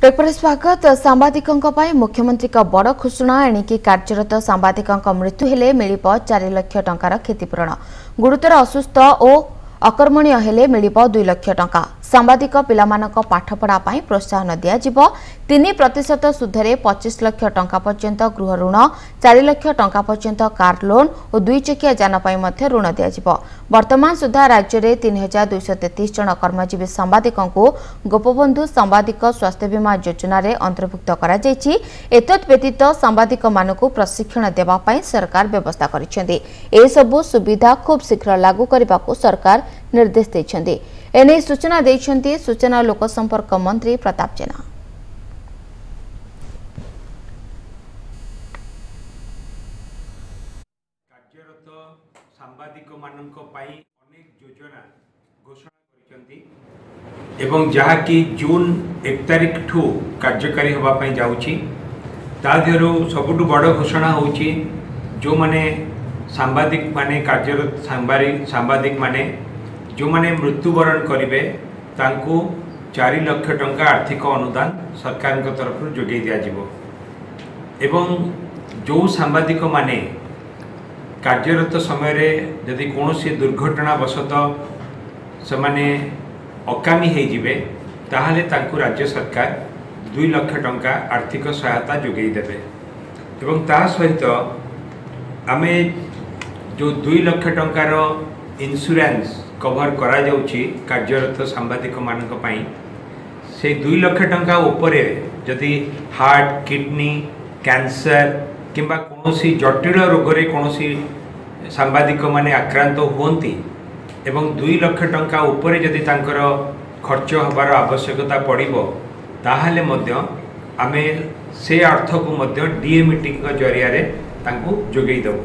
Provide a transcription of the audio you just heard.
टेकपर स्वागत सांबादिकों मुख्यमंत्री बड़ घोषणा एणिकी कार्यरत सांबादिकों मृत्यु हेले मिल 4 लाख टंकार क्षतिपूरण गुरुतर असुस्थ और अकर्मण्य हेले मिल 2 लाख टंका सांबादिक पिलामानक पाठपढ़ा प्रोत्साहन दिज्व 3% सुधरे 25 लाख टंका पर्यंत गृह ऋण 4 लाख टंका पर्यंत कार लोन और 2 चकिया जान ऋण दिज्व वर्तमान सुधा राज्य में 3233 जन कर्मजीवी सांबादिकों गोपबंधु सांबादिक स्वास्थ्य बीमा योजना अंतर्भुक्त व्यतीत सांबादिक मानक प्रशिक्षण देवाई सरकार व्यवस्था करिसेंती सुविधा खूब शीघ्र लागू करने को सरकार निर्देश देते एने सूचना देते सूचना लोक संपर्क मंत्री प्रताप जेना। कार्यरत सांबादिक मानक पई अनेक योजना घोषणा करिसेंती एवं जहा कि जून 1 तारिख ठू कार्यकारी होबा पई जाउची तादेरो सबुटु बड़ घोषणा होउची जो माने सांबादिक माने कार्यरत सांबादिक माने जो माने मृत्युवरण करेंगे 4 लाख टंका आर्थिक अनुदान सरकार तरफ जोगे दिज्व एवं जो सांबादिक माने कार्यरत समय जदि कौन दुर्घटना वशत से माने अकामी होइजिबे ताहले तांकु राज्य सरकार 2 लाख टंका आर्थिक सहायता जोगे देबे एवं ता सहित आमे जो 2 लाख टंकार इंश्योरेंस कवर करा जाउची कार्यरत सांबादिक मानक पई से 2 लाख टंका उपरे जदि हार्ट किडनी कैंसर किंबा कोनोसी जटिल रोग रे कोनोसी सांबादिक माने आक्रांत होंती एवं 2 लाख टंका उपरे जदि तांकर खर्च हबार आवश्यकता पड़िबो ताहाले मध्य आमे से अर्थ को मध्य डीएमटी जरिया रे तांकु जोगेई देबो।